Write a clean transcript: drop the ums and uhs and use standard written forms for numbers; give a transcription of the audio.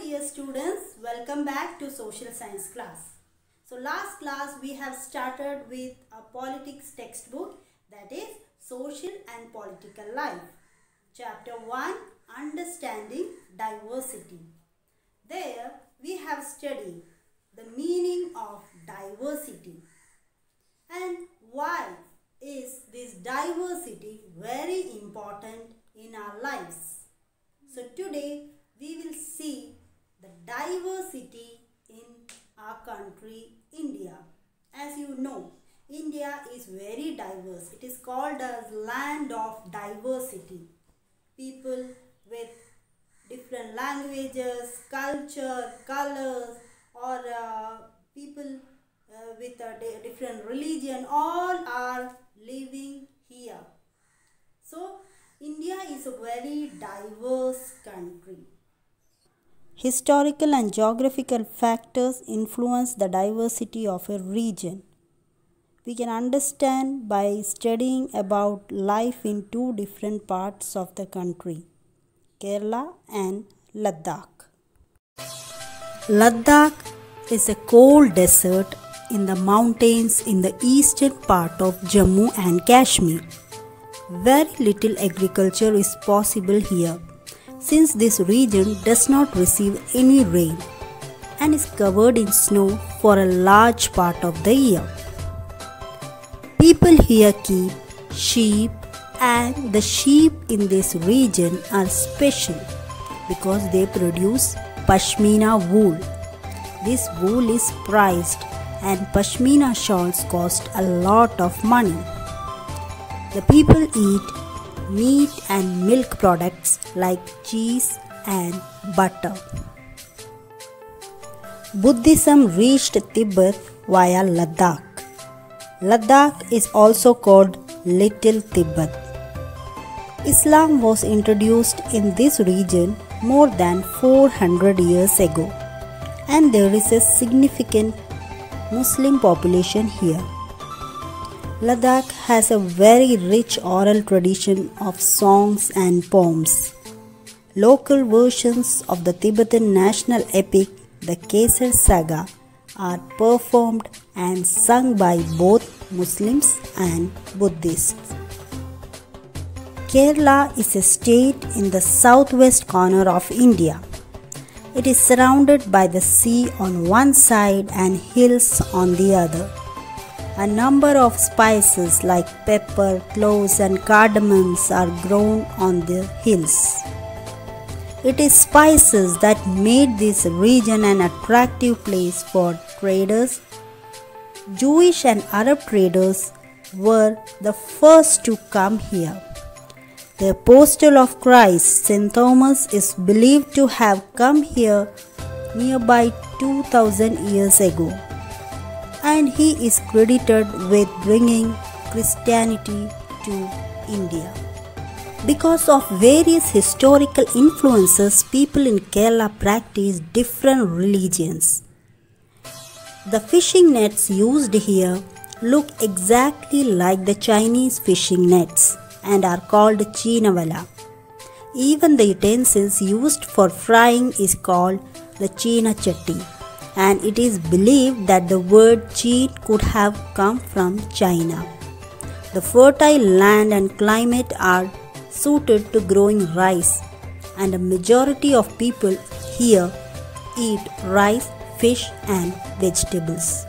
dear students, welcome back to social science class. So last class we have started with a politics textbook, that is social and political life. Chapter 1, understanding diversity. There we have studied the meaning of diversity and why is this diversity very important in our lives. So today we will see the diversity in our country India. As you know, India is very diverse. It is called as land of diversity. People with different languages, culture, colors, or people with a different religion, all are living here. So India is a very diverse country. Historical and geographical factors influence the diversity of a region. We can understand by studying about life in two different parts of the country, Kerala and Ladakh. Ladakh is a cold desert in the mountains in the eastern part of Jammu and Kashmir. Very little agriculture is possible here, since this region does not receive any rain and is covered in snow for a large part of the year. People here keep sheep, and the sheep in this region are special because they produce pashmina wool. This wool is prized and pashmina shawls cost a lot of money. The people eat meat and milk products like cheese and butter. Buddhism reached Tibet via Ladakh. Ladakh is also called Little Tibet. Islam was introduced in this region more than 400 years ago, and there is a significant Muslim population here. Ladakh has a very rich oral tradition of songs and poems. Local versions of the Tibetan national epic, the Kesar Saga, are performed and sung by both Muslims and Buddhists. Kerala is a state in the southwest corner of India. It is surrounded by the sea on one side and hills on the other. A number of spices like pepper, cloves and cardamoms are grown on the hills. It is spices that made this region an attractive place for traders. Jewish and Arab traders were the first to come here. The apostle of Christ, St. Thomas, is believed to have come here nearby 2000 years ago, and he is credited with bringing Christianity to India. Because of various historical influences, people in Kerala practice different religions. The fishing nets used here look exactly like the Chinese fishing nets and are called chinavala. Even the utensils used for frying is called the china chatti, and it is believed that the word chin could have come from China. The fertile land and climate are suited to growing rice, and a majority of people here eat rice, fish and vegetables.